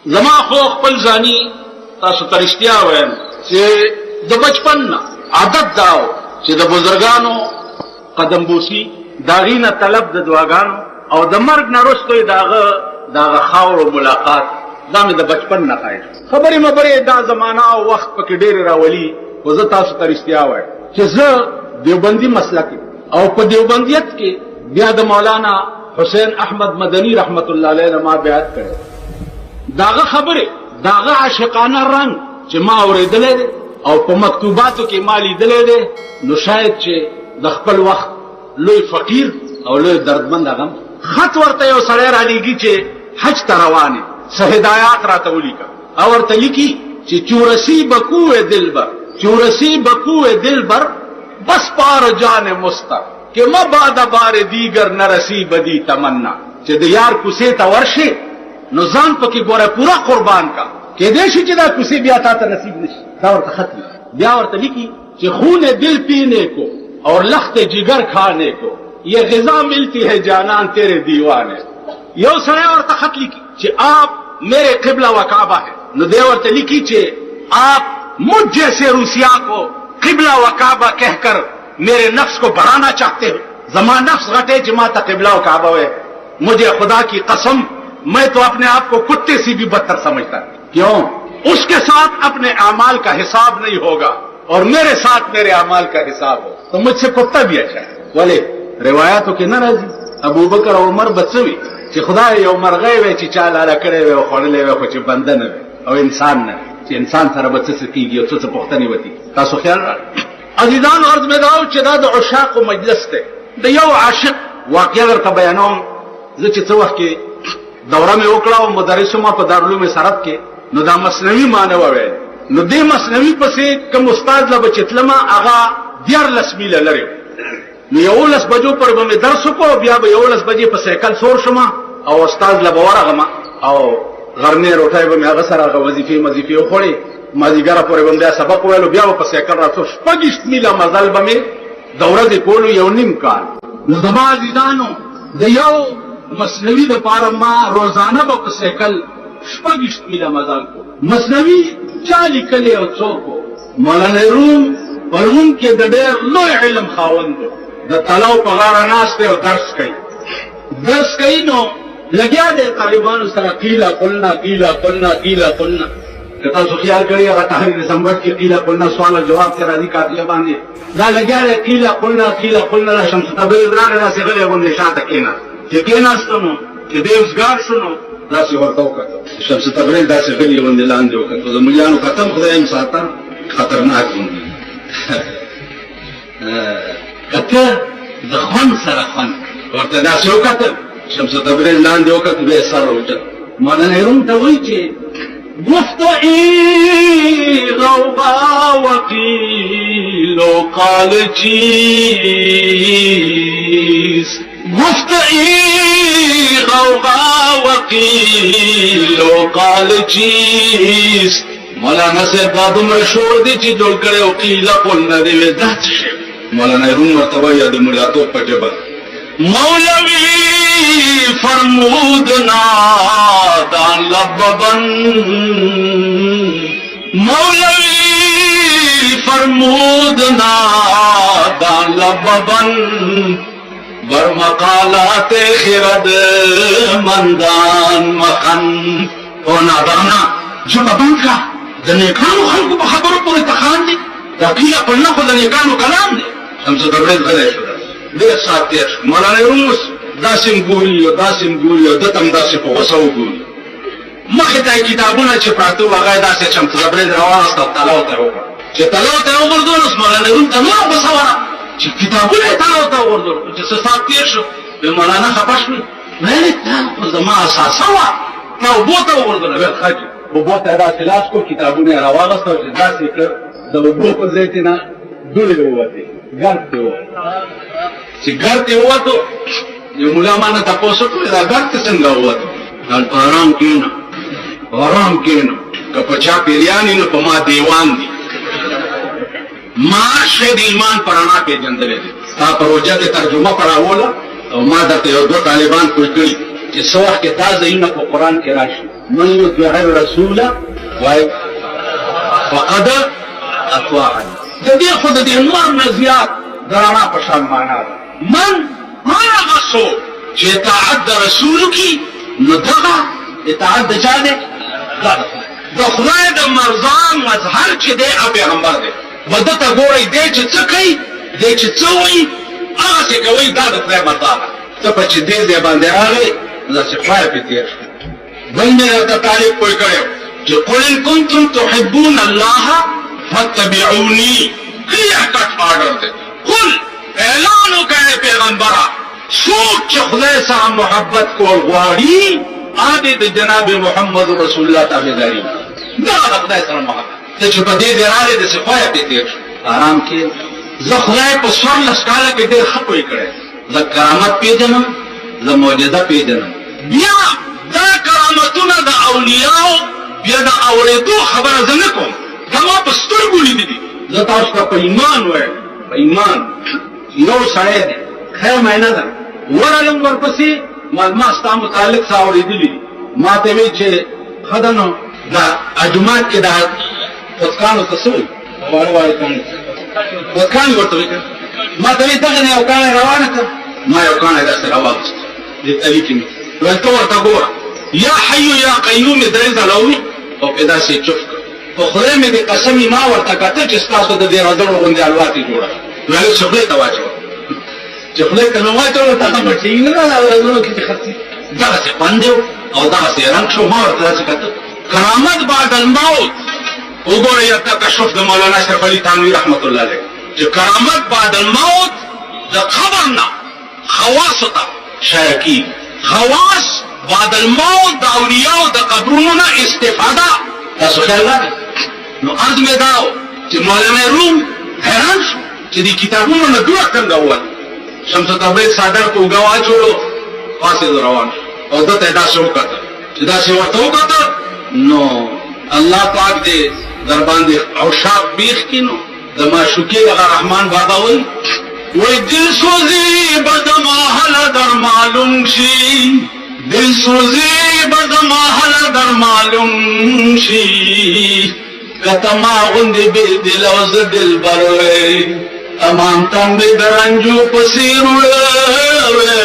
زما خو خپل ځاني تاسو ته رښتیا وایم چې د بچپن نه عادت داو چې د بزرګانو قدم بوسي داغي نه طلب د دعاګانو او د مرګ نه وروسته داغه خاور ملاقات دا مې د بچپن نه خایي خبرې مبرې دا زمانہ او وخت پکې ډېر راولي خو زه تاسو ته رښتیا وایم چې زه دیوبندي مسلک او په دیوبندیت کې بیا د مولانا حسین احمد مدنی رحمت الله علیه ما بیعت کړی داغه خبره داغه عاشقانه رنگ چې ما اورېدلې او په مکتوباتو کې ما لیدلې ده نو شاید چې د خپل وخت لوی فقیر او لوی دردمند غم خط ورته یو سړی را لېږي چې حج ته روانه سه هدایات راته ولیکه او ورته لیکي چې چورسی بکوه دلبر چورسی بکوه دلبر بس پار جان مستر کہ ما بعد بار دیگر نرسی بدی تمنا چې د یار کوسه ته ورشي نو ځان پکې ګوره پورا قربان کا کې دې شي چې دا کوسه بیا تا ته نصیب نشي دا ورته ختم بیا ورته لیکي چې خون دل پینے کو اور لخت جگر کھانے کو یہ غذا ملتی ہے جانان تیرے دیوانے یو سره ورته خط لیکي چې آپ میرے قبلہ و کعبہ ہے نو دې ورته لیکي چې آپ مجھ جیسے روسیا کو قبلہ و کعبہ کہہ کر میرے نفس کو بڑھانا چاہتے ہو زمان نفس غٹے جماعت قبلہ و کعبہ ہے مجھے خدا کی قسم میں تو اپنے آپ کو کتے سے بھی بدتر سمجھتا کیوں اس کے ساتھ اپنے اعمال کا حساب نہیں ہوگا اور میرے ساتھ میرے اعمال کا حساب ہو تو مجھ سے کتا بھی اچھا ہے بولے روایتوں کے نہ راضی ابو بکر اور عمر بچوي چې خدای یو مرغې وي چې چا لاله کړې وي او خړلې وي خو چې بنده نه وي او انسان نه چې انسان سره به څه کیږي او څه پوښتنې وتی تاسو خیال عزیزان عرض مې داو چې دا د عشاق مجلس ته د یو عاشق واقعا درته بیانوم زه چې څه وخت کې دوره مې وکړه او مدرس ما په دارالعلوم سرت کې نو دا مثنوي معنی وویل نو دې مثنوي پسې کوم استاد لا بچتلما هغه 14 میله لري نو 11 بجو پر به درس کو بیا به 11 بجې په سیکل سور شمه او استاد لا بورغه او غرمه روټای به هغه سره وظیفه خوړې مازیګر پورې باندې سبق ویلو بیا په سیکل راځو شپږ میله مزل به دوره دې کولو یو نیم کال نو زما عزیزانو د یو مثنوي د پاره ما روزانه په سیکل شپږ میله مزل کو مثنوي چا لیکلی او څوک مولانا روم پرون کې د ډېر لوی علم خاوند د تلاو په غاړه ناست او درس کوي نو لګیا د طالبانو سره قیلا قلنا که تاسو خیال کړئ هغه تحریر سمبټ کې قیلا قلنا سوال او جواب کې راځي کاتیا باندې دا لګیا دی قیلا قلنا شمس تبریز راغی داسې غلی غوندې شاته کېناست چې کېناستو نو چې دی اوسګار شو نو داسې ورته وکتل شمس تبریز داسې غلی غوندې لاندې وکتل د ملیانو ختم خدای م ساته خطرناک غوندې کته د خوند سره خوند ورته داسې وکتل شمس تبریز لاندې وکتل بیا یې سر راوچت مولانا روم ته وایي چې گفت ای غوغا وقیل و قال چیست گفت ای غوغا وقیل و قال چیست مولانا صاحب بابو مشهور دی چې جوړ کړي او قیل قلنا دی وې ذات شي مولانا روم ورته وایي د مړاتو په جبر مولوی فرمود نادان لببن مولوی فرمود نادان لببن بر مقالات خرد مندان مخن او نادانا جببن کا د نیکانو خلقو په خبرو پورې تخان دي دا قیله قلنا خو د نیکانو کلام دی شمس تبریز غلی شو ډېر ساعت تېر شو مولانا روموس داسې ګوري او دته هم داسې په غوسه وګوري مخې ته یې کتابونه چې پراته وو هغه یې داسې شمس تبریز راواخېست او تلاو ته یې وکړه چې تلاو ته یې وغورځول اوس مولانا روم ته نوره غوسه ورغله چې کتابونه یې تلاو ته وغورځول چې څه ساعت تېر شو مولانا خفه شول ویل دا خو زما اساسه وه تا اوبو ته وغورځوله ویل ښه جي اوبو ته یې داسې لاس کړو کتابونه یې راواخېست او چې داسې یې کړ د اوبو په ځای کې نه دوړې ووتې ګرد ته ووت چې ګرد ته ووتو یو ملا مانه تپوس وکړ دا ګرد ته څنګه ووتو هلته آرام کېنه که په چا پیریان نو په ما دیوان دي ما شی د ایمان په رڼا پېژندلی دی ستا په روژه کې ترجمه پړاوله او ما درته یو دوه طالبان کوی کړي چې څه وخت کې دا ځایونه په قرآن کې راشي من يطع الرسول فقد اطاع د دې خود د انوار نزيات درانا پشان معنا ده من هغه څوک چې اطاعت د رسول کی نو دغه اطاعت د چا ده د خدای د مرزان مظهر چې دی پیغمبر دی ودته ګورئ دی چې څه کوي دی چې څه وایي هغه څه کوي دا د خدای مرضا ده ته په چې دې ځای باندې راغی داسې خدای پې تېر شو بل مې درته تعریف پوه کړی چې قل ان کنتم تحبون الله فاتبعوني کلیر کټ آرډر دی قل اعلان وکړئ پیغمبره څوک چې خدای سره محبت کول غواړي هغه د جناب محمد رسول الله تابعداري دا د خدای سره محبت ته چې په دې ځای راغلی داسې خدای پې تېر شو آرام کې زه خدای په 14 کاله کې ډېر ښه پوه کړی زه کرامت پیژنم زه معجزه پیژنم بیا دا کرامتونه د اولیاءو بیا د اورېدو خبره زه نه کوم دا ما په سترګو لیدلي دي زه تاسو ته په ایمان وایم په ایمان یو سړی دی خیر معنا ده ورغلم ورپسې ما ستا متعلق څه اورېدلي دي ما ته وایي چې ښه ده نو دا اجماعت کې دا پتکانو ته څه وایي واړه واړه کاڼي پتکانې ورته وایي ما ته وایي دغه نه یو کاڼی روانه کړه ما یو کاڼی داسې راواغوست دې طریقې مې ویل ته ورته ګوره یا حیو یا قیوم یې درې ځله ووایي او په داسې چوف کړ په خدای مې د قسمې ما ورته کتل چې ستاسو د دې رځړو غوندې الواتې جوړه ویل چې خولې ته واچوه چې خولې ته مې واچوله ته هغه ټینګ نه ده رځړو کې چې خرڅي دغسې خوند یې او دغسې رنګ شو ما ورته داسې کتل کرامت بعد الموت وګوره یا تکشف د مولانا اشرف علي تھانوي رحمت الله علیه چې کرامت بعد الموت د قبر نه خواصو ته شایع کېږي خواص بعد الموت د اولیاءو د قبرونو نه استفاده تاسو خیال لرئ نو عرض مې دا و چې مولانا روم حیران شو چې دې کتابونو نه دوه څنګه ووت شمس تبریز څادر په اوږه واچولو پاسې روان شو او ده ته یې داسې وکتل چې داسې ورته وکتل نو الله پاک دې در باندې عشاق بیخ کړي نو د معشوقې هغه رحمان بابا وایي وای دل سوزی بد محل در معلوم شي دل سوزی بد محل در معلوم شي کتما غندې بې دل او زه دلبر وی تمام تن دې د رنجو پسې وړوی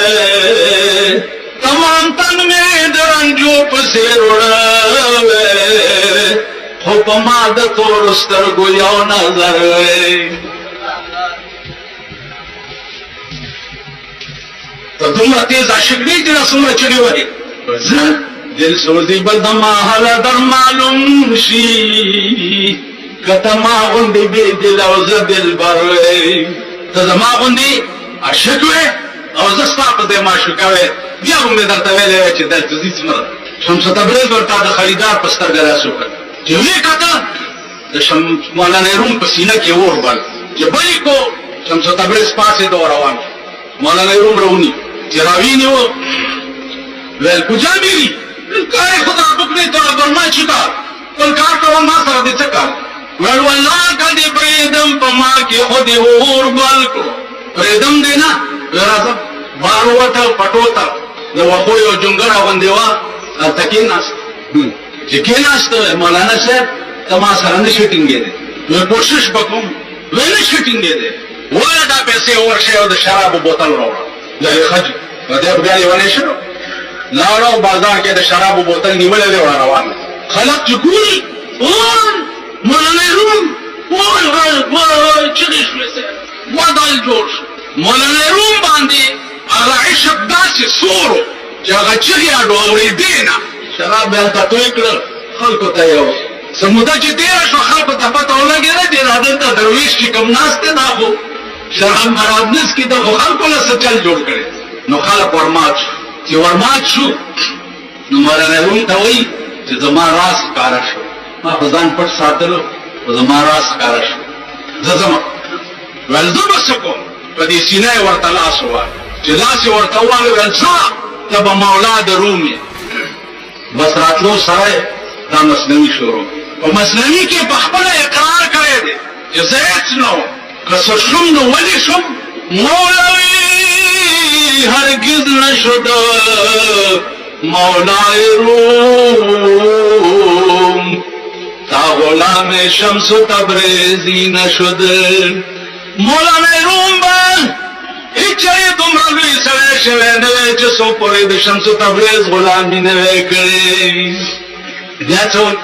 تمام تن مې د رنجو پسې وړوی خو په ما د تورو سترګو یو نظر وی ته دومره تیز عاشق دی چې دا څومره چغې وهي زه دل سوزي بل د محله در معلوم شي که ته ما غوندې بې دل او زه دلبر وی ته زما غوندې عاشق وې او زه ستا په دې معشوقه وې بیا به مې درته ویلی وی چې دلته ځي څومره شمس تبریز ورته د خریدار په سترګه داسې وکړه چې ویې کته د مولانا روم په سینه کې اور بل چې بلې کو شمس تبریز پاسېده او روان شو مولانا روم راونی چې راوینیو ویل کجا میری کار خدا پکڑے تو برما چکا کل کار کرو ما سره دې څه کار ویل والله کدی پریدم په ما کې خودي اور بل کو پریدم دی نه راځه بارو وته پټوتا نو خو یو جونګړه باندې وا تکیناست چې کیناست مولانا صاحب تما سره نه شوټینګې دي نو کوشش وکوم ویل شوټینګې دي ولا دا پیسې ورشه او د شراب بوتل راوړه لږ خج دې بیا یې ولې شو لاړو بازار کې د شراب بوتل نیولې دی روان خلک چې ګوري وای مولانا روم وای چې شوسه ودل جوړ مولانا روم باندې هغه عشق داسې سورو چې هغه چې اډو اورېدې نه شراب بیا تاسو کړ خلکو ته یو سمودا چې تیر شو خلکو ته پته ولګېده چې راځي ته درویش چې کوم ناشته دا خو شراب مرادنس کې د خلکو له سچل جوړ کړي نو خلک ورمات چې ورمات شو نو مولانا روم ته وایي چې زما راز ښکاره شو ما په ځان پټ ساتلو خو زما راز ښکاره شو زه ځم ویل زه به څه کوم په دې سینه یې ورته لاس ووهه چې لاس یې ورته ووهه ویل ځه ته به مولا د روم یې بس راتلو سره دا مثنوي شروع په مثنوي کې په خپله اقرار کړی دی چې زه هېڅ نه وم که څه شوم نو ولې شوم مولوي هرگز نشد مولای روم تا غلام شمس تبریزی نشد. مولای روم بل اچھائی دمرلوی سوے شوے نوے چسو پوری د شمس تبریز غلامی نوے کرے. دیاتون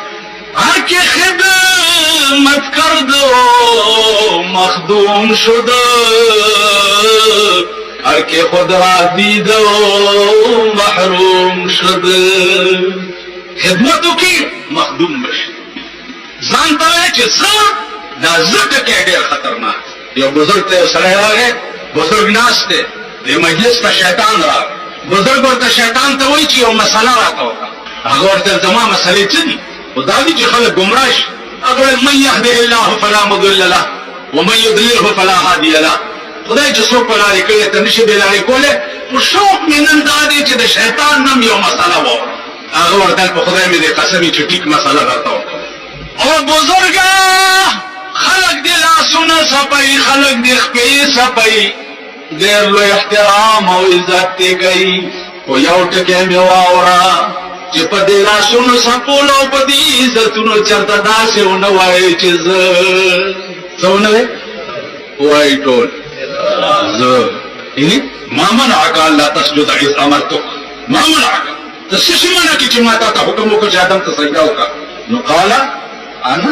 هر که خدمت کرد و مخدوم شد، هر که خود را دید و محروم شد. خدمتو کی مخدوم بشد. زانتا ہے چه زر دا زر که دیر خطرناک. یو بزرگ تے سڑے راگے، بزرگ ناس تے دی مجلس تا شیطان را بزرگ ورطا شیطان تا وی چی یو مسئلہ راتا ہوتا. اگر ورطا زمان مسئلے چی دی خدا دی چی خلق گمراش. اگر من یهده اللہ فلا مضل له ومن یضلله فلا هادی له. خدای چې څوک په لارې کړی ته نشي بېلارې کولی. خو شوق مې نن دا دی چې د شیطان نم یو مسله واورم. هغه ورته په خدای مې دې قسم چې ټیک مسله راته وکړه. او بزرګه خلق دې لاسونه صفوي، خلق دې خپې صفوي، ډېر لوی احترام او عزت دې کوي. خو یو ټکی مې واوره چې په دې لاسونو صفولو او په دې عزتونو چېرته داسې ونه وایې چې زه څه ونه وایې وایي ټول زه ما منعك الا تسجد اذ امرتك. ما منعك ته څه شي منع کړي چې ما تا ته حکم وکړ چې آدم ته سجده وکړه. نو قال انا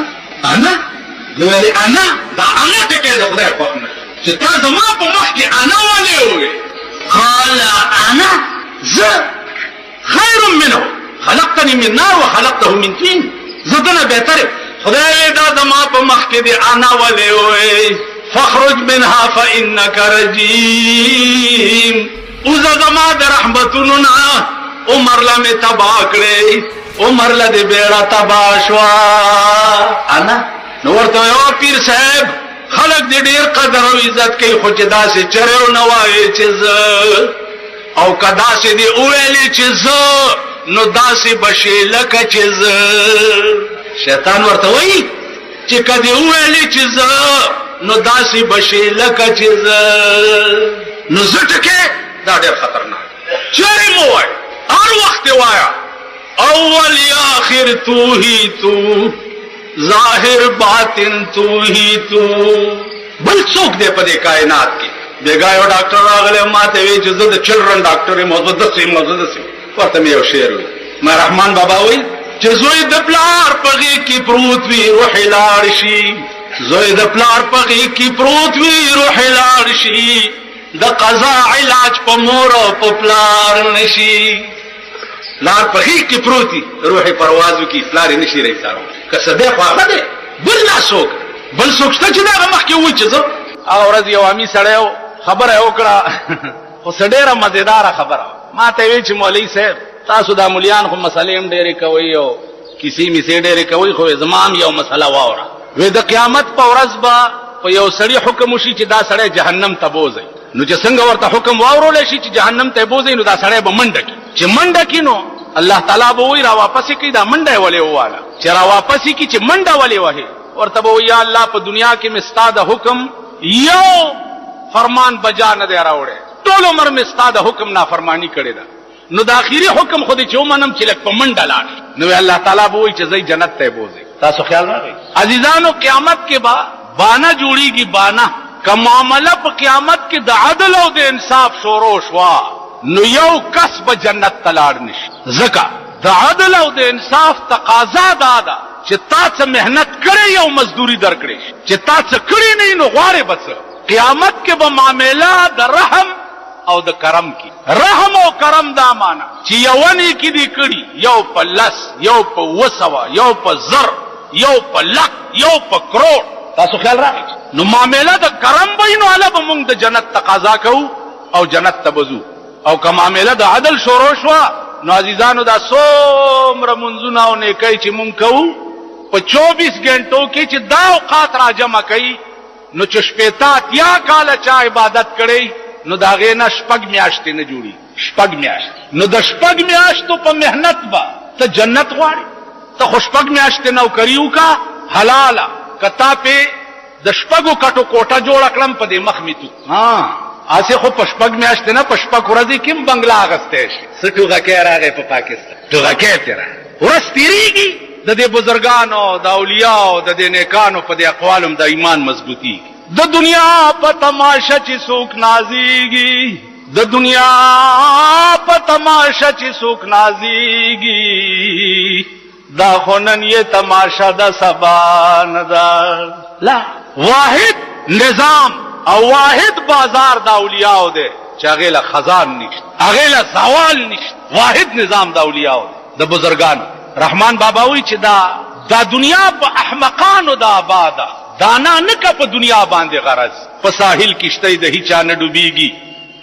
نو ویلې انا دا انا ټکی د خدای خوښ نه چې تا زما په مخ کې انا ولې ووایې. قال انا زه خیر منه خلقتني من نار وخلقته من طين. زدنا بهتره خدای دا زما په مخ کې دی انا ولې ووایې. فخرج منها فإنك رجيم. اوزا زما در رحمتونو نا عمر لمی تبا کړي، عمر لدی بیڑا تبا شوا. انا نورتو یو پیر صاحب خلق دی ډیر قدر او عزت کوي، خو چې داسې چرېو نه وایي چې زه او که داسې دی اویلې چې زه نو داسې بشي لکه چې زه. شیطان ورته وایي چې که دی اویلې چې زه نو داسې بشي لکه چې زه. نو زه ټکې دا ډېر خطرناک. چیرې مو وایه هر وخت وایا اول یا آخر تو ہی تو، ظاہر باطن تو ہی تو. بل څوک دی په دې کائنات کې. بیګا یو ډاکټر راغلی ما ته وایي چې زه د چلډرن ډاکټر یم او زه داسې یم او زه داسې یم. ورته مې یو شعر وایي ما رحمان بابا وایي چې زوی د پلار په غېږ کې پروت وي روحې لاړ شي. زوی د پلار په غېږ کې پروت وي روحې لاړ شي. د قضا علاج په مور او په پلار نشي. پلار په غېږ کې پروت وي روحې پرواز وکړي پلار یې نشي رهیسارو. که صدی خو هغه دی بل نه څوک بل څوک شته چې د هغه مخکې ووایي چې زه. هغه ورځ یو امي سړی و خبره یې وکړه خو څه ډېره مزېداره خبره ما ته ویل چې مولوي صاحب تاسو دا ملیان خو مسلې هم ډېرې کوئ او کیسې میسې ډېرې کوئ، خو زما هم یو مسله واوره. وی د قیامت په ورځ به په یو سړي حکم وشي چې دا سړی جهنم ته بوځئ. نو چې څنګه ورته حکم واورولی شي چې جهنم ته یې بوځئ نو دا سړی به منډه کړي. چې منډه کړي نو الله تعالی به وایي را واپس یې کړي دا منډه یې ولې وواله. چې را واپس یې کړي چې منډه ولې وهې ورته به وایي یا الله په دنیا کې مې ستا د حکم یو فرمان بجا نه دی راوړی، ټول عمر مې ستا د حکم نافرمانی کړې ده. نو د آخري حکم خو دې چې ومنم چې لږ په منډه لاړ نو الله تعالی به وایي چې ځئ جنت ته یې بوځئ. تاسو خیال راغی عزیزانو قیامت کې به بانا جوړیږي. بانا که معامله په قیامت کې د عدل او د انصاف شروع شوه نو یو کس به جنت ته لاړ نشي. ځکه د عدل او د انصاف تقاضا دا ده چې تا څه محنت کړې یو مزدوري درکړې شي، چې تا څه کړې نه نو غواړې به څه. قیامت کې به معامله د رحم او د کرم کی. رحم او کرم دا معنا چې یوونی کې دی کړي یو په لس یو په وسوه یو په زر یو په لک یو په کروڑ. تاسو خیال راغی نو معامله د کرم به نو الله به موږ د جنت تقاضا کوو او جنت ته بځو. او که معامله د عدل شروع شوه نو عزیزانو دا څومره منځونه او نیکۍ چې موږ کوو په 24 غنټو کې چې دا اوقات را جمع کوي نو چې شپېته اتیا کاله چا عبادت کړی نو د هغې نه 6 میاشتې نه جوړي. 6 میاشتې نو د 6 میاشتو په محنت به ته جنت غواړې. ته خو 6 میاشتې نوکري وکړه حلاله که تا پې د 6 کټو کوټه جوړه کړم په دې مخ مې تو اسه خو پشپګ میاشت نه پشپګ ورځي کیم بنگلا اغسته شي سټوغه کې راغی په پاکستان ټوغه کې تیرا ورځ تیریږي د دې بزرګانو د اولیاء د دې نیکانو په دې اقوالم د ایمان مضبوطی د دنیا په تماشا چې څوک نازيږي د دنیا په تماشا چې څوک نازيږي دا خونن یہ تماشا دا سبا ندا لا واحد نظام او واحد بازار دا اولیاء دے چې هغه له خزان نشته هغه له زوال نشته واحد نظام دا اولیاء د بزرګان رحمان بابا وی چې دا دنیا په احمقانو دا آباده دانا نکا په دنیا باندې غرض په ساحل کشته د هیچا نه ډوبېږي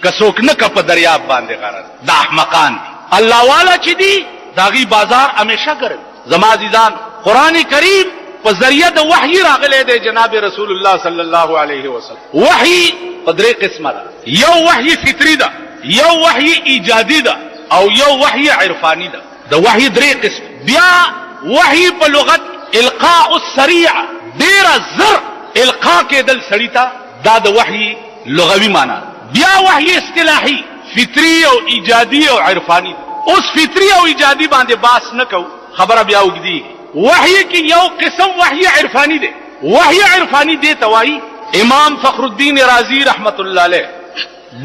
کڅوک نکا په دریاب باندې غرض دا احمقان دي الله والا چې دی داغي بازار همیشه ګرځي زما عزیزان قران کریم په ذریعہ د وحی راغلی دی جناب رسول الله صلی الله علیه وسلم وحی په درې قسمه ده یو وحی فطری ده یو وحی ایجادی ده او یو وحی عرفانی ده د وحی درې قسم بیا وحی په لغت القاء السریع ډیر زر القاء کېدل سړی ته دا د وحی لغوي معنی بیا وحی اصطلاحي فطری او ایجادی او عرفانی اوس فطری او ایجادی باندې باس نکو خبره بیا وګدي وحی کی یو قسم وحی عرفانی دے وحی عرفانی دے توای امام فخر الدین رازی رحمت اللہ علیہ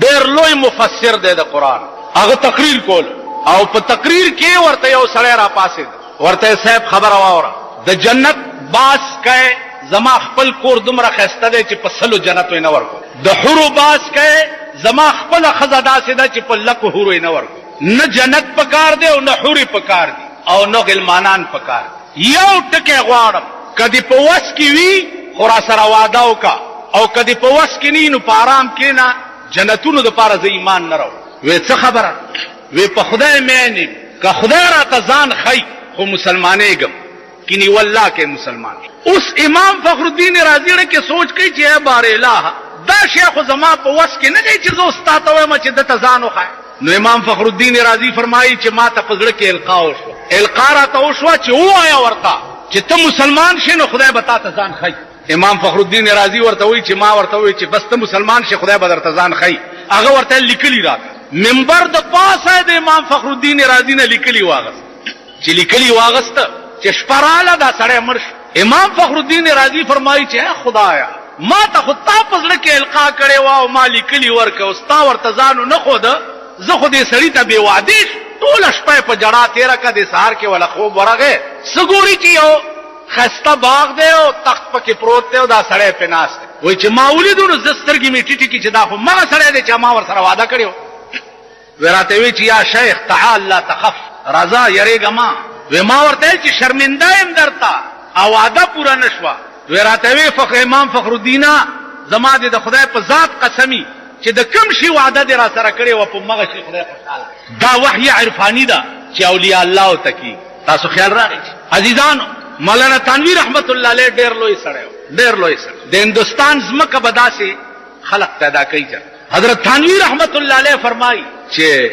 ډیر لوی مفسر دے د قران هغه تقریر کول او په تقریر کې ورته یو سړی را پاسید ورته صاحب خبر واوره د جنت باس کئ زما خپل کور دومره خسته دی چې په سلو جنت وینه ورکو د حور باس کئ زما خپل خزادا سیدا چې په لکو حور وینه ورکو نه جنت پکار دی او نه حور پکار دی او نو غلمانان پکار یو ټکه غواړم کدی په وس کې وی خورا سره وعده وکا او کدی په وس کې نه نو په آرام کې نه جنتونو د پاره ز ایمان نه راو وې څه خبره وې په خدای مې که خدای را تزان خی خو مسلمانېګم کینی والله کې مسلمان اوس امام فخر الدین رازی کې سوچ کوي چې بار الہ دا شیخ زما په وس کې نه دی چې زه استاد وایم چې د تزانو خای نو امام فخر الدین رازی فرمایي چې ما ته پزړه کې القا وشو القا را ته وشو چې وایا ورته چې ته مسلمان شې نو خدای به تا ته ځان خی امام فخر الدین رازی ورته وی چې ما ورته وی چې بس ته مسلمان شې خدای به درته ځان خی هغه ورته لیکلی راک منبر د پاسه د امام فخر الدین رازی نه لیکلی واغست چې لیکلی واغست چې شپراله دا سړی مرش امام فخر الدین رازی فرمایي چې خدایا ما ته خود تا پزړه کې القا کړي واو ما لیکلی ورکه او ستا ورته ځانو نه خود زه خو دې سړی ته بے وادي ټول شپه په جړه تیرا کا دې سهار کې ولا خوب ورغه سګوري چې یو خسته باغ دی او تخت پکې پروت دی او دا سړی په ناس دی وای چې ما ولیدونو زسترګي می ټیټی کې چې دا خو ما سړی دی چې ما ور سره وعده کړیو ورته وی چې یا شیخ تعال لا تخف رضا یریګه ما ورته چې شرمنده يم درتا او وعده پورا نشوا ورته وی فخر امام فخر الدین زما دې د خدای په ذات قسمی چې د کم شي وعده دې را سره کړی و په مغه شي خدای خوشاله دا وحی عرفانی دا چې اولیاء الله تکي تاسو خیال راغی عزیزانو مولانا تنویر رحمت الله علیه ډیر لوی سړی ډیر لوی سړی د هندستان زمکه بداسي خلق پیدا کوي حضرت تنویر رحمت الله علیه فرمایي چې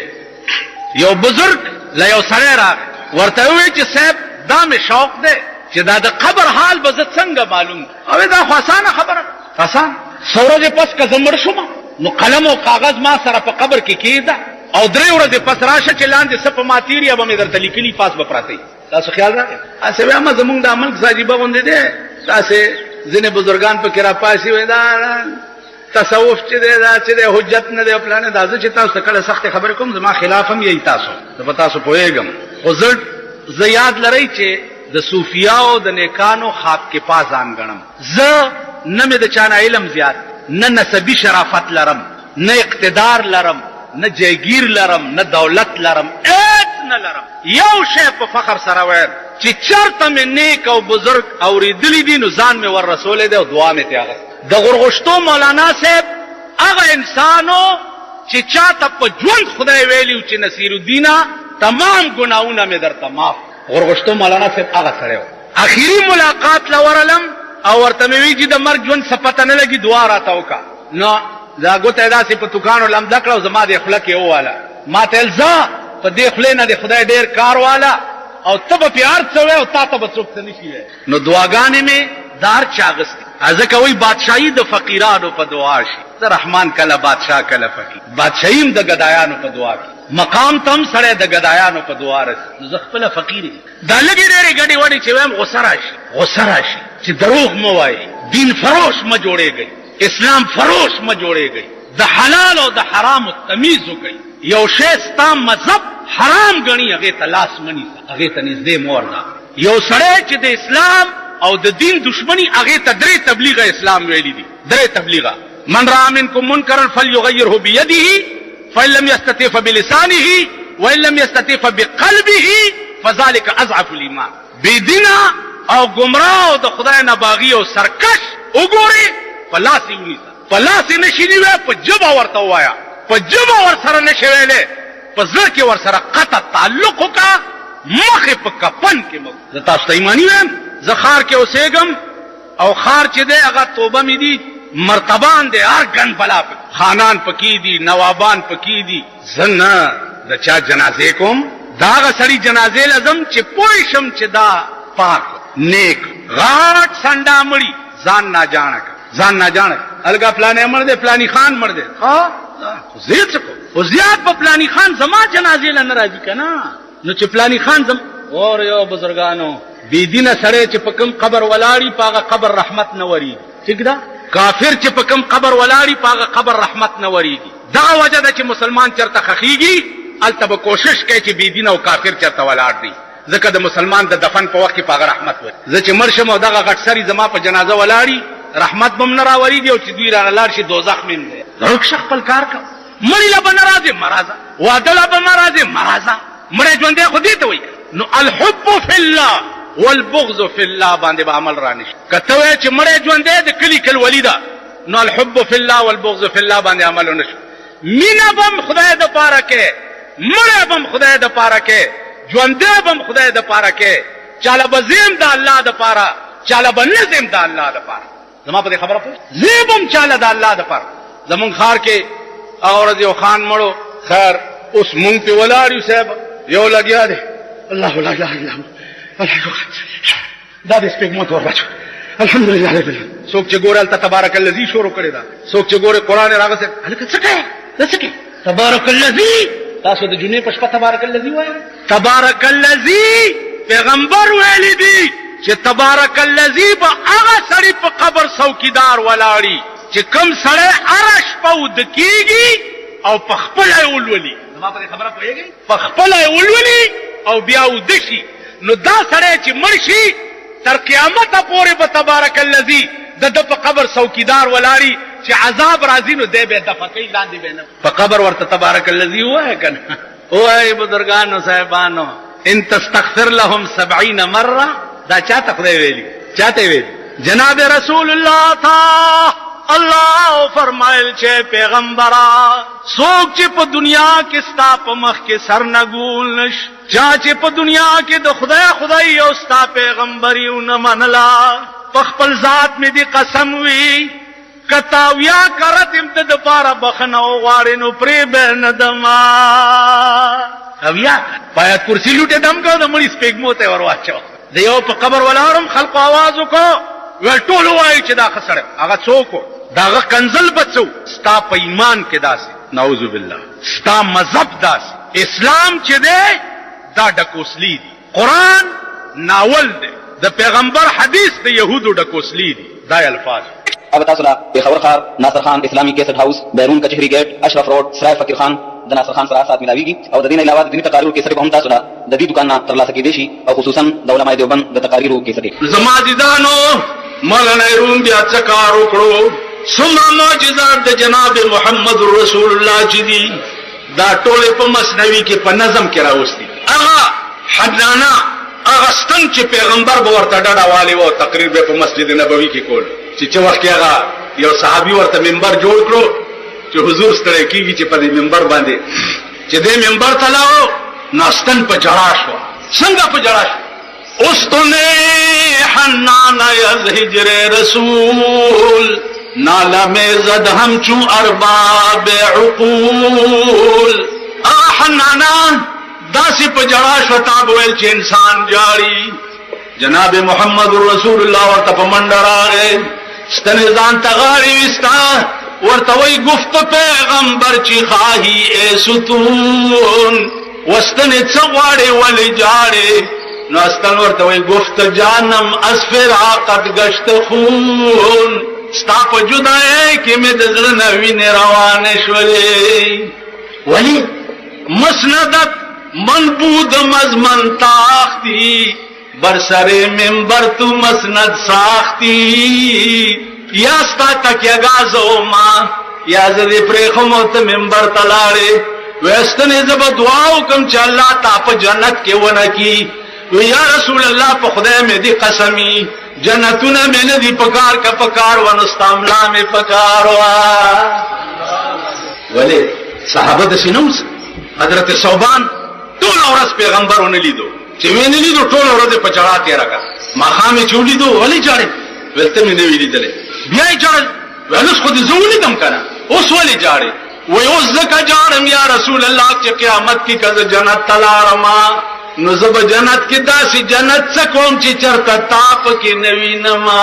یو بزرگ لا یو سړی راغی ورته وی چې صاحب دا مې شوق دی چې دا د قبر حال به زه څنګه معلوم او دا خو اسانه خبره اسان سورج پس کزمر شوم نو قلم او کاغذ ما سره په قبر کې کېده او درې ورځې پس راشه چې لاندې سپ ماتیریا به مې درته لیکلي پاس به پراته تاسو خیال راغی اسه به ما زمونږ د عمل ساجيبه غونډې ده تاسو ځنه بزرګان په کرا پاسي وې دا تصوف چې دا چې حجت نه دی پلان دا چې تاسو کله سخت خبر کوم زما خلافم یی تاسو ته تاسو پوهیږم خو زه یاد لرئ چې د صوفیاو د نیکانو خواب کې پازان غنم زه نه مې د چانه علم زیات نه نسبی شرافت لرم نه اقتدار لرم نه جایگیر لرم نه دولت لرم هیڅ نه لرم یو شی په فخر سره وایم چې چرته مې نیک او بزرگ اوریدلی دي نو ځان مې ور رسول دی او دعا مې ته هغه د غرغشتو مولانا صاحب هغه انسانو چې چاته په ژوند خدای ویلیو چې نصیر الدین تمام ګناونه مې درته معاف غرغشتو مولانا صاحب هغه سره اخیری ملاقات لورلم او ورته مې وی چې د مرګ ژوند سپته نه لګي دعا راته وکا نو دا ګوته داسې په دکانو لم دکړو زما د خلک یو والا ما ته الزا په دې خلې نه د خدای ډیر کار والا او تب پیار څوې او تا ته بڅوک څه نشي نو دعاګانې مې دار چاغست ځکه وایي بادشاهي د فقیرانو په دعا شي. د رحمان کله بادشاه کله فقیر، بادشاهي هم د ګدایانو په دعا کې، مقام ته هم سړی د ګدایانو په دعا رسي. زه خپله فقیر یم. دا لږې ډېرې ګډې وډې چې وایم غصه راشي چې دروغ مه وایي، دین فروش مه جوړېږئ، اسلام فروش مه جوړېږئ، د حلال او د حرامو تمیز وکړئ. یو شی ستا مذهب حرام ګڼي هغې ته لاس مه نیسه، هغې ته نږدې مه ورځه. یو سړی چې د اسلام او د دین دشمنی هغې ته 3 تبلیغه اسلام ویلي دي. 3 تبلیغه: من رأى منكم منكرا فليغيره بيده فإن لم يستطع فبلسانه وإن لم يستطع فبقلبه فذلك أضعف الإيمان. بيدینا او گمراه او د خدای نه باغي او سرکش وګوري په لاس یې ونیسه، په لاس یې نشي نیوی، په ژبه ورته ووایه، په ژبه ورسره نشي ویلی، په زړه کې ورسره قطع تعلق وکړه، مخې په کفن کې مه. زه تاسو ته ایماني وایم، زه ښار کې اوسېږم او ښار چې دی هغه توبه مې دي، مرتبان دی، هر ګن بلا پکې، خانان پکې دي، نوابان پکې دي. زه نه د چا جنازې کوم، د هغه سړي جنازې لازم چې پوه شم چې دا پاک نیک غاټ سنډا مړي، ځان ناجانه کړه، ځان ناجانه الګا پلانې مړ دی، پلانی خان مړ دی. زه څه کوم؟ خو زیات په پلانی خان زما جنازې له نه راځي که نه، نو چې پلانی خان اور یو بزرګانو بېدینه سړی چې په کوم قبر ولاړي په هغه قبر رحمت نه ورېږي. ټیک ده؟ کافر چې په کوم قبر ولاړي په هغه قبر رحمت نه ورېږي. دغه وجه ده چې مسلمان چېرته خښېږي هلته به کوشش کوي چې بېدینه او کافر چېرته ولاړ دی، ځکه د مسلمان د دفن په وخت کې په هغه رحمت وري. زه چې مړ شم او دغه غټ سري زما په جنازه ولاړي، رحمت به م نه راورېږي او چې دوی راغه لاړ شي دوزخ مې م دی. روک شه خپل کار کوه. مړي له به نه راځې مه راځه، واده له به مه راځې مه راځه، مړی ژوندی خو دې ته وایي. نو الحب فی الله والبغض فی الله باندې به عمل را نشي. که ته وایې چې مړی ژوندی د کلي کلولي ده، نو الحب فی الله والبغض فی الله باندې عمل ونه شي. مینه به م خدای دپاره کې، مړی به م خدای دپاره کې، ژوندی به م خدای دپاره کې. چاله به زیم د الله دپاره، چاله به نه زیم د الله دپاره. زما په دې خبره پوه زه به م چاله د الله دپاره. زمونږ ښار کې هغه ورځ یو خان مړو، خیر اوس مونږ پې ولاړ یو صاحب، یو لګیا دی الله لا اله الا هو دا د سپېږمو ته وربچو الحمدلله رب العالمین. څوک چې ګوره هلته تبارک الذي شروع کړې ده، څوک چې ګوره قرآن یې راغسې هلکه څه کوې دا څه کوې تبارک الذي. تاسو د جمعې په شپه تبارک الذي وایئ. تبارک الذي پیغمبر ویلی دي چې تبارک الذي به هغه سړي په قبر څوکیدار ولاړي چې کوم سړی هره شپه وده کېږي او په خپله یې ولولي. زما په دې خبره پوهېږئ؟ په خپله یې ولولي او بیا وده شي. نو دا سړی چې مړ شي تر قیامته پورې به تبارک الذي د ده په قبر څوکیدار ولاړي چې عذاب راځي نو دی به یې دفع کوي، لاندې به نه په قبر ورته تبارک الذي ووایه که نه. ووایي بزرګانو صاحبانو ان تستغفر لهم 70 مره. دا چاته خدای ویلي؟ چاته ویلي؟ جناب رسول الله تا الله فرمایل چې پیغمبره څوک چې په دنیا کې ستا په مخ کې سر نه ګول نش، چا چې په دنیا کې د خدای او ستا پیغمبري ونه منله، په خپل ذات مې دې قسم وي که تاویا کرت ام ته دپاره بخښنه وغواړې نو پرې به نه دما. اویا باید کرسي لوټې دم کو د مړي سپېږمو ته یې ور واچوه. د یو په قبر ولاړم خلقو آواز وکړو، ویل ټول ووایي چې دا ښه سړی هغه څوک و، د هغه کنزل به څه ستا په ایمان کې داسې نعوذ بالله، ستا مذهب داسې. اسلام چې دی دا ډکوسلي دی، قرآن ناول دی، د پیغمبر حدیث د یهودو ډکوسلي دی. دا الفاظ अब तासुला पेशावर खार नासर खान इस्लामी केसट हाउस बैरून कचहरी गेट अशरफ रोड सराय फकीर खान द नासर खान सराय साथ मिलावीगी और ददीन इलावा दीनी तकारीर केसट को हम तासुला ददी दुकान ना तरला सकी देशी और खुसूसन दौलमा देवबंद द तकारीर केसट जमाजिदानो मौलाना रूम बि अचकार उकड़ो सुमा मौजूदात द जनाब मोहम्मद रसूलुल्लाह जी दा टोले प मसनवी के प नजम के रावस्ती अगा हदनाना अगस्तन च पैगंबर बवरता डडा वाले वो तकरीर बे प मस्जिद नबवी के कोल چې وخت کې هغه یو صحابي ورته منبر جوړ کړو چې حضور ستړی کېږي چې په دې منبر باندې چې دې منبر ته لاړو ناستن په جړا شو. څنګه په جړا شو؟ استنه حنانا از هجر رسول نالا میں زد ہم چوں ارباب عقول. حنانا داسی په جړا شو تاب ویل چې انسان جاړي. جناب محمد رسول الله ورته په منډه راغی ستنې ځان ته غاړې وستا ورته وایي گفت پیغمبر چې خواهی ای ستون وستنې څه غواړې ولې جاړې نو استن ورته وایي گفت جانم از فراقت گشت خون ستا په جدایۍ کې مې د زړه نه وینې روانې شولې ولی مسندت منبود مضمن تاختی بر سر منبر تو مسند ساختی یا ستا تکیگازو ما یا زدی پریخمو تا منبر تلاڑے ویستنی زب دعاو کم چا اللہ تا پا جنت کے ونکی یا رسول اللہ پا خدای میں دی قسمی جنتونا میں ندی پکار کا پکار ونستاملا میں پکار ولی صحابہ دسی نوز حضرت صوبان ټول ورځ پیغمبرونه لیدو چې ویني لیدو ټول ورځ په چړا تیرا کا ماخامې چولیدو ولې چاړې ولته مې نه ویلیدلې بیا یې چاړ ولوس خو دې زولې کم کنه اوس ولې چاړې وای اوس زکه چاړم یا رسول الله چې قیامت کې کله جنت تلارما نو زب جنت کې داسې جنت څه کوم چې چرته تاپ کې نوی نما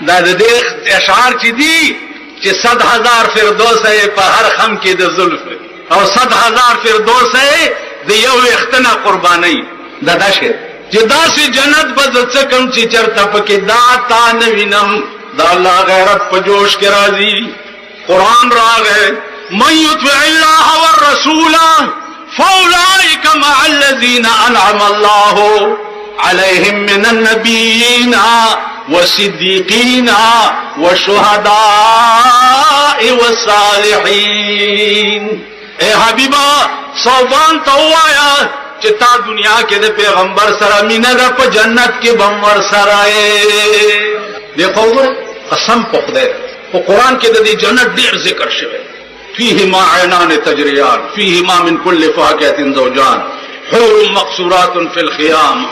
دا دې اشعار چې دي چې 100,000 فردوس یې په هر خم کې د زلف او 100,000 فردوس ہے د یو اختنا قربانی دا شه چې داسې جنت بز څه کم چې چرته پکې دا تا نوینم دا الله غیرت په جوش کې راځي قران راغې من یطع الله والرسول فاولئک مع الذین انعم الله عليهم من النبيين والصديقين والشهداء والصالحين اے حبیبا صوبان توایا چې تا دنیا کې د پیغمبر سره مینه ده په جنت کې بمور سره دی قوله قسم په خدای په قران کې د دې جنت ډیر ذکر شوی فيه ما عینان تجریان فيه ما من كل فاکهة زوجان حور مقصورات في الخيام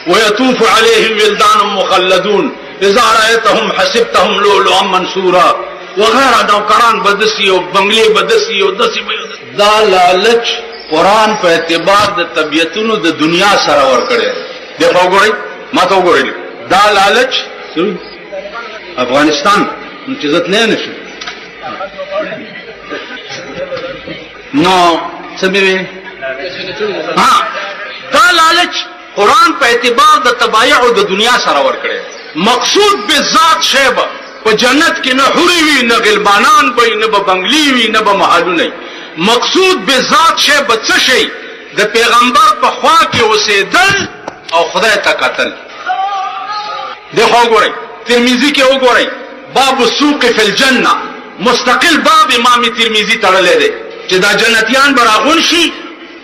ويطوف عليهم ولدان مخلدون اذا رأيتهم حسبتهم لؤلؤا منثورا وغیرہ نوکران بدسی او بنگلے بدسی او دسی دا لالچ قرآن په اعتبار د طبیعتونو د دنیا سره ور کړی دیکھو وګورئ ما ته وګورئ دا لالچ افغانستان چې عزت نه نشي نو سمې ها دا لالچ قرآن په اعتبار د تبایع او د دنیا سره ور کړی مقصود به ذات شیبه په جنت کې نه حوري وي نه غلبانان به نه به بنگلی وي نه به محلونه مقصود به ذات شی به څه شي د پیغمبر په خوا کې اوسېدل او خدای ته قتل دغه وګورئ ترمذی کې وګورئ باب السوق فی الجنه مستقل باب امام ترمذی تړلې دی چې دا جنتیان براغون شي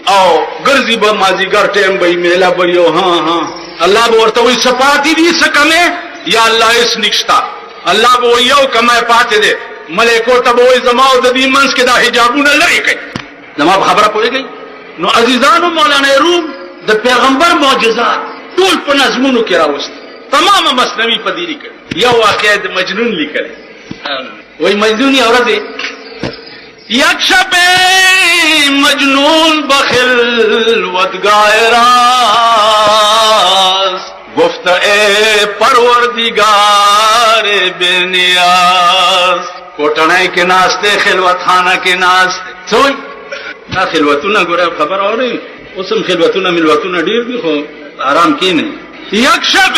او ګرځي به مازیګر ټیم به میلا بریو ها الله به ورته وي صفاتی دي سکمه یا الله اس نشتا الله به یو کمه پاتې دي ملائکو ته به زما او د دې منس کې دا حجابونه لري کوي زما خبره پوهیږي نو عزیزانو مولانا روم د پیغمبر معجزات ټول په نظمونو کې راوست تمام مسنوی په دې لیکل یو واقعه د مجنون لیکل وای مجنونی اورځي یک شب مجنون بخل ودگائے راز گفت اے پروردگار بے نیاز کوٹنائی کے ناستے خلوت خانہ کے ناستے سوئی نا خلوتونا گورا خبر ہو رہی اسم خلوتونا ملوتونا دیر بھی خو آرام کی نہیں یک شب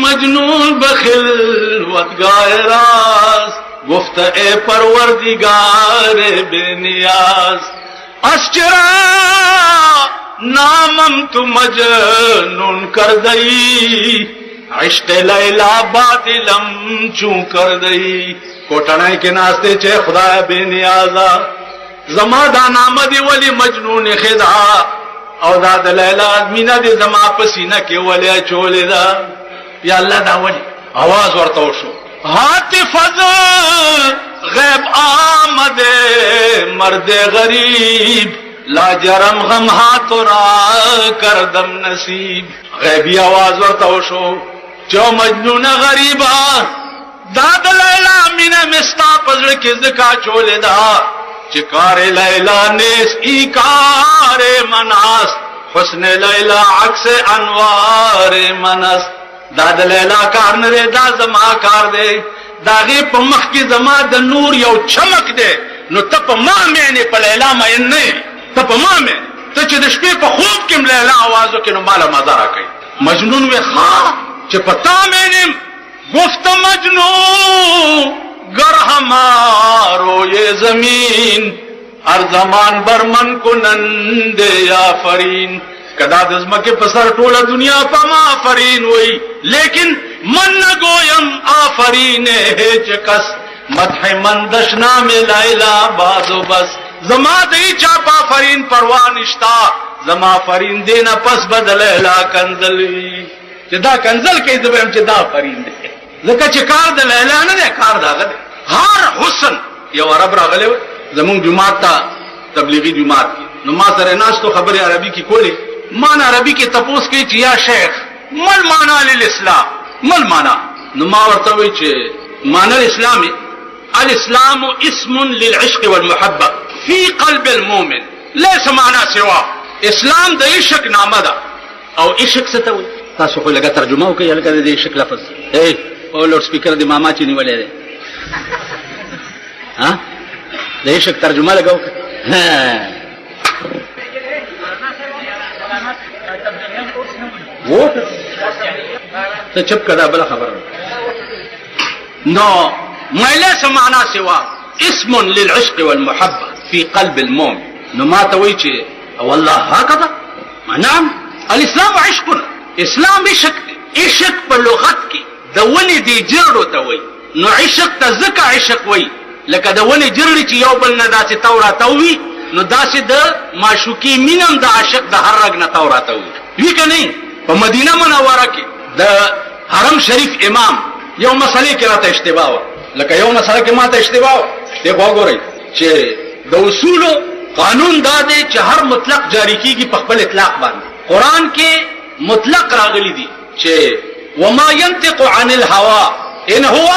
مجنون بخل ودگائے راز گفت اے پروردگار بے نیاز اسچرا نامم تو مجنون کر دئی عشق لیلا باطلم چون کر دئی کوٹنائی کے ناستے چے خدا بے نیازا زما دا نام دی ولی مجنون خدا او دا دا لیلا ادمینہ دی زما پسینہ کے ولی چولے دا یا اللہ دا ولی آواز ورطو شو حاطفت غیب آمد مرد غریب لا جرم غم ہاتھ را کردم نصیب غیبی آواز ورطو شو جو مجنون غریبا داد لیلا مینا مستا پزڑ کی زکا چولے دا چکار لیلا نیس ایکار مناس حسن لیلا عکس انوار مناس دا د لیلا کار نه دی، دا زما کار دی. د هغې په مخ کې زما د نور یو چمک دی. نو ته په ما مینې په لیلا مین نه یې، ته په ما مین، ته چې د شپې په خوب کې م لیلا آواز وکړې نو ماله مزه راکوي. مجنون وی ها چې په تا مینم. گفت مجنون گر ہمارو یہ زمین ہر زمان برمن کو نند آفرین. کدا د ځمکې په سر ټوله دنیا په ما آفرین وی، لیکن من نہ گویم آفرین ہے چې کس مدح من دشنا میں لیلا بازو بس. زما دی چا پا آفرین پروا نشتا، زما آفرین دینا پس بدل لیلا کنزل وی. چې دا کنزل کې زبم چې دا آفرین دی، لکه چې کار د لیلا نه دی، کار داغه دی. هر حسن یو عرب راغلی زمونږ جماعت ته، تبلیغی جماعت کې، نو ما سره ناستو خبرې عربي کې کولې. مان عربي کې تپوس کوي چې یا شیخ مل معنا للاسلام، مل معنا؟ نو ما ورته وی چې معنا الاسلام، الاسلام اسم للعشق والمحبه في قلب المؤمن ليس معنى سواه. اسلام د عشق نامه ده. او عشق څه ته وایي؟ تاسو خو لږه ترجمه وکړئ هلکه د عشق لفظ. او لوډ سپیکر د ماما چې نیولی دی، ها د عشق ترجمه لږه وکړه. ته چپ کړه بله خبره. نو ليس معنى سواه اسم للعشق والمحبه في قلب المؤمن. نو ما ته وایي چې والله هكذا. نعم الاسلام عشقنا، اسلام عشق دی. عشق په لغت کې د ونې دی جرړو ته وایي. نو عشق ته ځکه عشق وایي لکه د ونې جرړې چې یو بل نه داسې تو راتوي، نو داسې د معشوقي مینم د عاشق د هر رګ نه تو راتوي. وي که نه؟ په مدینه منوره کې د حرم شریف امام یو مسئلې کې راته اشتباه وه، لکه یو مسئله کې ما ته اشتباه وه. دیکھو وګورئ چې د اصولو قانون دا دی چې هر مطلق جاری کیږي په خپل اطلاق باندې. قرآن کې مطلق راغلی دي چې وما ينطق عن الهوى ان هو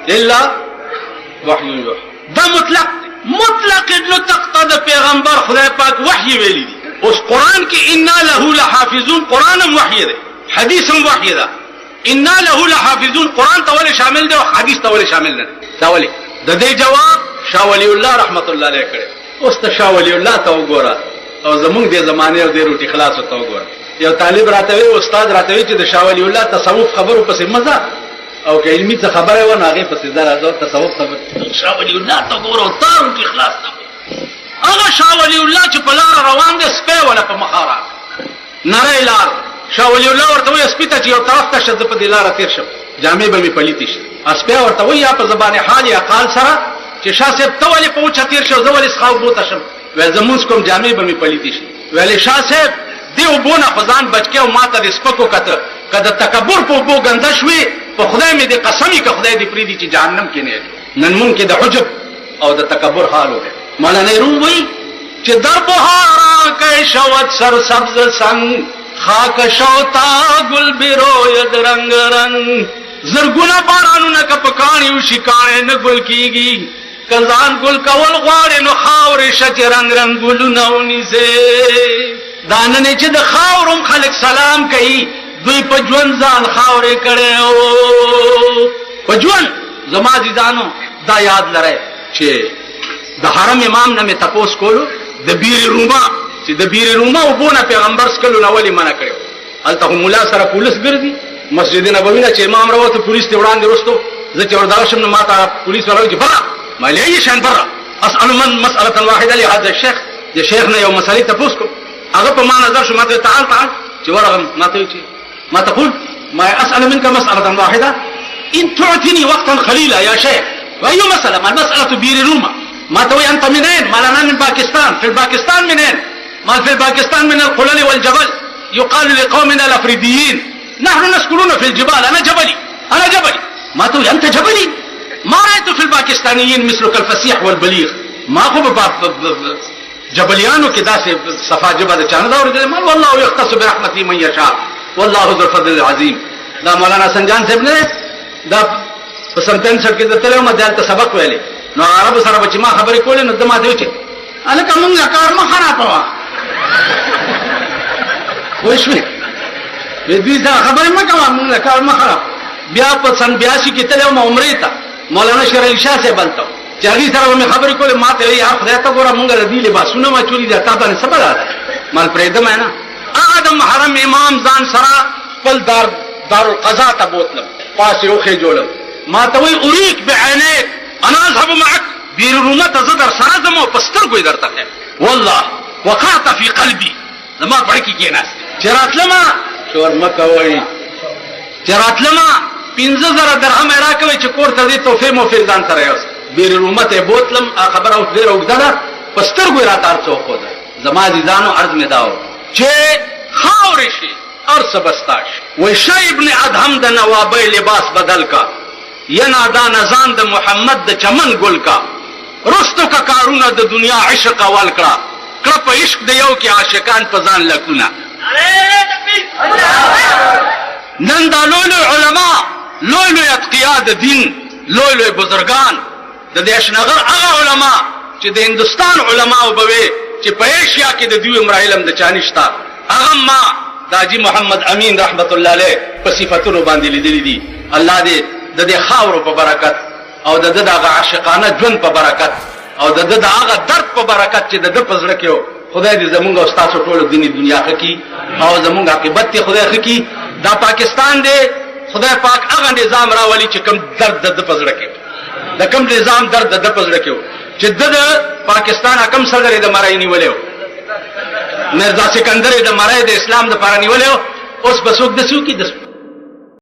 الا وحی یوحى. دا مطلق دی. مطلق نطق ته د پیغمبر خدای پاک وحی ویلی دي. اوس قرآن کې انا له لحافظون، قرآن هم وحی دی، حدیث هم وحی ده. انا له لحافظون قرآن ته ولې شامل دی او حدیث ته ولې شامل نه دی؟ دا ولې؟ د دې جواب شاه ولی الله رحمت الله علیه کړی. اوس ته شاه ولی الله ته وګوره او زمونږ د زمانې او د روټي خلاصو ته وګوره. یو طالب راته وی، استاد راته وی چې د شاه ولی الله تصوف خبرو پسې مزه او که علمي څه خبره و نو هغې پسې زه راځم تصوف خبر. شاه ولی الله ته وګوره او تا روټي خلاص ته هغه شاه ولی الله چې په لاره روان دی، سپی وله په مخه راغی، نری لار. شاه ولی الله ورته وایي سپي ته چې یو طرف ته شه زه په دې لاره تېر شم، جامې به مې پلیتې شي. سپی ورته وایي یا په زبان حال یا قال سره چې شاه صاحب ته ولې په اوچه تېر شو، زه ولې څښاو بوته شم؟ ویل زه مونځ کوم جامې به مې پلیتې شي. ویلې شاه صاحب دې اوبو نه خو ځان بچ کې او ما ته دې سپک وکته، که د تکبر په اوبو ګنده شوې په خدای مې دې قسمي که خدای دې پرېږدي چې جهنم کې نه اچوي. نن مونږ کې د حجب او د تکبر حال وکړي. مولانا روم وایي چې در بهارا که شود سرسبز سنگ، خاک شوتا گل بروید رنگ رنگ. زرګونه بارانونه که په کاڼي وشي کاڼی نه ګل کېږي، که ځان ګل کول غواړې نو خاورې شه چې رنګ رنګ ګلونه ونیسې. دا نن چې د خاورو خلک سلام کوي، دوی په ژوند ځان خاورې کړی و. په ژوند زما عزیزانو دا یاد لرئ چې د حرم امام نه مې تپوس کولو د بیر روما چې د بیر روما اوبو نه پیغمبر څکلو نه ولې منع کړی و. هلته خو ملا سره پولیس ګرځي، مسجد نبوي نه چې امام راوته پولیس ته وړاندې وروستو زه چې وردغه شم نو ما ته پولیس راوایي چې برا ما لأي شان برا اسأل من مسألة واحدة لهذا الشيخ. د شیخ نه یو مسئلې تپوس کوم، هغه په ما نظر شو، ما ته تعال تعال چې ورغم ما ته چې ما تقول ما أسأل منك مسألة واحدة إن تعطيني وقتا خليلا يا شيخ. وأي مسألة؟ ما المسألة بير روما. ما توي أنت منين؟ ما لنا من باكستان. في الباكستان منين؟ ما في الباكستان من القلل والجبل. يقال لقومنا الأفريديين نحن نسكنون في الجبال، أنا جبلي أنا جبلي. ما توي أنت جبلي. ما رأيت في الباكستانيين مثلك الفسيح والبليغ. ما هو جبليانو كده صفا جبل چانه دا ورته ما والله يختص برحمته من يشاء والله ذو الفضل العظيم. دا مولانا سنجان صاحب نه دا په سنتن سره کې د تلو ما دلته سبق ویلې نو عربو سره بچ ما خبرې کولې نو دما دی چې الکه مونږه کار ما خراب وا وښوي دوی سره خبرې مه کوه مونږ له کار مه خراب. بیا په سن 82 کې تللی وم عمرې ته مولانا شیر علي شاه صاحب هلته چې هغې سره به مې خبرې کولې ما ته وایي خدای ته ګوره مونږ له دې لباسونه واچولي دي تا باندې څه بلا ده مال پرېږدم نه. هغه د محرم امام ځان سره خپل دارالقضا ته بوتلم پاسې وخې جوړم ما ته وایي اریک بعینیک انا اذهب معک بیرونه ته زه در سره ځم او په سترګو یې درته ښیم والله وقعت فی قلبي زما پړه کې کېناست چې راتلمه شور مه کوئ چې راتلمه 15,000 درهم یې راکوئ چې کور ته دې تحفې موفې ځان سره یوسم بیر رومه ته یې بوتلم خبره اوس ډېره اوږده ده په سترګو یې راته هر څه وښوده. زما عزیزانو عرض مې دا و چې خاورې شي هر څه به ستا شي. وایي شاه ابن ادهم د نوابۍ لباس بدل کا یا نادان ازان د محمد د چمن ګل کا رستو کا کارونه د دنیا عشق اول کړه کړه په عشق د یو کې عاشقان په ځان لکونه. نن دا لوی علما لوی اتقیا د دین لوی بزرگان د دې اشنغر هغه علما چې د هندستان علما وبوي چې په ایشیا کې د دوی عمر علم د چانشتا هغه ما د حاجي محمد امین رحمت الله علیه په صفاتونو باندې لیدلې دي. الله دې د دې خاورو په برکت او د دغه عاشقانه ژوند په برکت او د هغه درد په برکت چې د په زړه کې خدای دې زمونږ او ستاسو ټول دیني دنیا ښه کړي او زمونږ عاقبت دې خدای ښه کړي. دا پاکستان دی خدای پاک هغه نظام راولي چې کوم درد د په زړه کې د کوم نظام درد د په زړه کې چې د پاکستان حکم سرګری د مړای نیولې مرزا سکندر د مړای د اسلام د پاره نیولې اوس بسوک د سو کې د